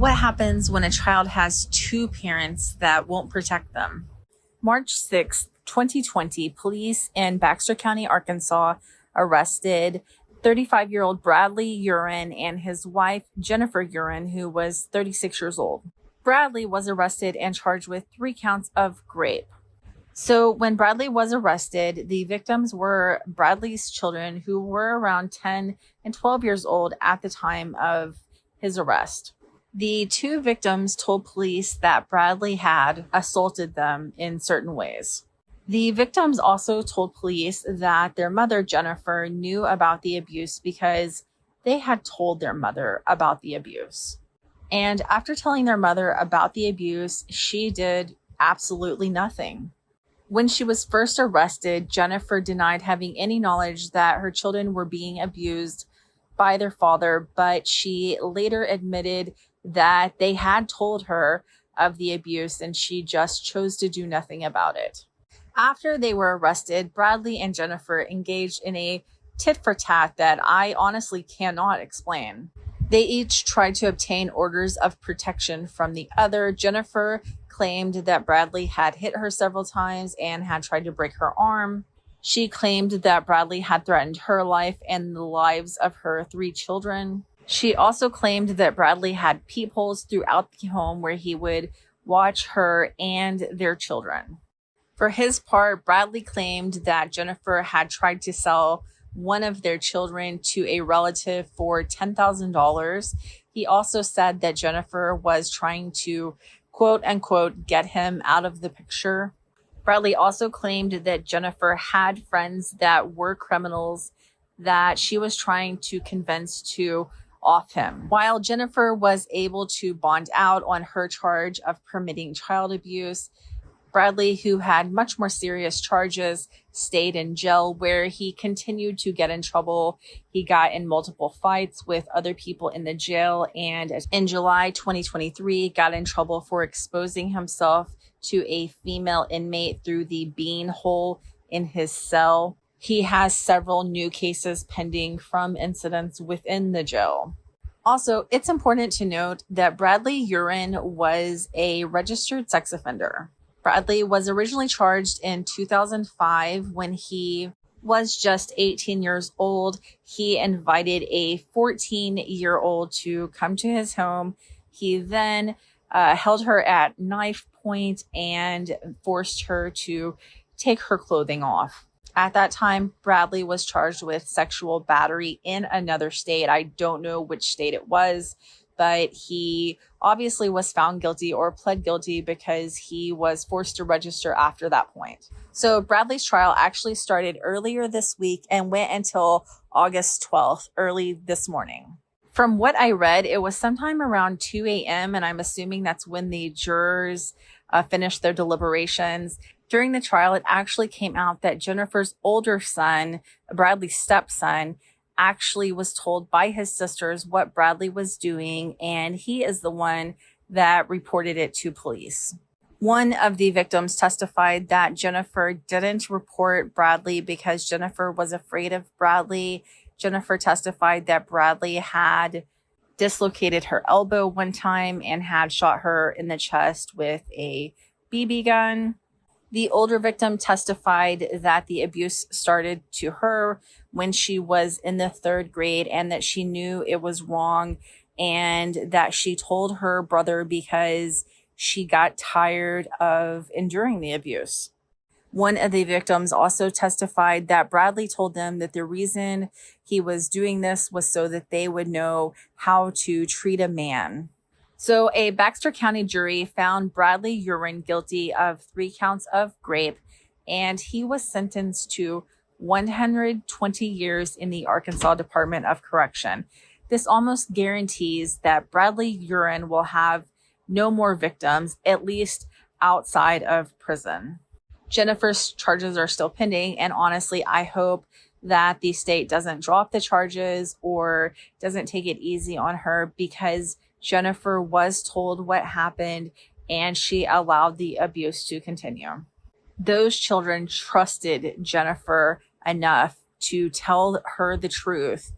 What happens when a child has two parents that won't protect them? March 6, 2020, police in Baxter County, Arkansas, arrested 35-year-old Bradley Uren and his wife, Jennifer Uren, who was 36 years old. Bradley was arrested and charged with 3 counts of rape. So when Bradley was arrested, the victims were Bradley's children, who were around 10 and 12 years old at the time of his arrest. The 2 victims told police that Bradley had assaulted them in certain ways. The victims also told police that their mother, Jennifer, knew about the abuse because they had told their mother about the abuse. And after telling their mother about the abuse, she did absolutely nothing. When she was first arrested, Jennifer denied having any knowledge that her children were being abused by their father, but she later admitted that they had told her of the abuse and she just chose to do nothing about it. After they were arrested, Bradley and Jennifer engaged in a tit for tat that I honestly cannot explain. They each tried to obtain orders of protection from the other. Jennifer claimed that Bradley had hit her several times and had tried to break her arm. She claimed that Bradley had threatened her life and the lives of her 3 children. She also claimed that Bradley had peepholes throughout the home where he would watch her and their children. For his part, Bradley claimed that Jennifer had tried to sell one of their children to a relative for $10,000. He also said that Jennifer was trying to, quote unquote, get him out of the picture. Bradley also claimed that Jennifer had friends that were criminals that she was trying to convince to off him. While Jennifer was able to bond out on her charge of permitting child abuse, Bradley, who had much more serious charges, stayed in jail where he continued to get in trouble. He got in multiple fights with other people in the jail, and in July 2023, got in trouble for exposing himself to a female inmate through the bean hole in his cell. He has several new cases pending from incidents within the jail. Also, it's important to note that Bradley Uren was a registered sex offender. Bradley was originally charged in 2005 when he was just 18 years old. He invited a 14-year-old to come to his home. He then held her at knife point and forced her to take her clothing off. At that time, Bradley was charged with sexual battery in another state. I don't know which state it was, but he obviously was found guilty or pled guilty because he was forced to register after that point. So Bradley's trial actually started earlier this week and went until August 12th, early this morning. From what I read, it was sometime around 2 a.m., and I'm assuming that's when the jurors finished their deliberations. During the trial, it actually came out that Jennifer's older son, Bradley's stepson, actually was told by his sisters what Bradley was doing, and he is the one that reported it to police. One of the victims testified that Jennifer didn't report Bradley because Jennifer was afraid of Bradley. Jennifer testified that Bradley had dislocated her elbow one time and had shot her in the chest with a BB gun. The older victim testified that the abuse started to her when she was in the 3rd grade and that she knew it was wrong and that she told her brother because she got tired of enduring the abuse. One of the victims also testified that Bradley told them that the reason he was doing this was so that they would know how to treat a man. So a Baxter County jury found Bradley Uren guilty of 3 counts of rape, and he was sentenced to 120 years in the Arkansas Department of Correction. This almost guarantees that Bradley Uren will have no more victims, at least outside of prison. Jennifer's charges are still pending, and honestly, I hope that the state doesn't drop the charges or doesn't take it easy on her, because Jennifer was told what happened and she allowed the abuse to continue. Those children trusted Jennifer enough to tell her the truth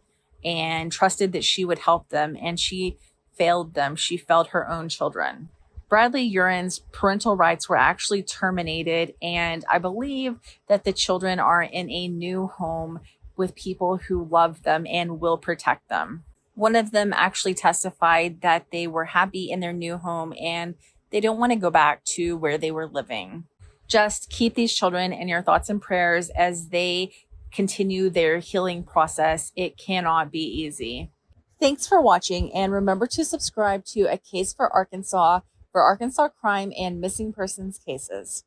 and trusted that she would help them. And she failed them. She failed her own children. Bradley Uren's parental rights were actually terminated, and I believe that the children are in a new home with people who love them and will protect them. One of them actually testified that they were happy in their new home and they don't want to go back to where they were living. Just keep these children in your thoughts and prayers as they continue their healing process. It cannot be easy. Thanks for watching, and remember to subscribe to A Case for Arkansas crime and missing persons cases.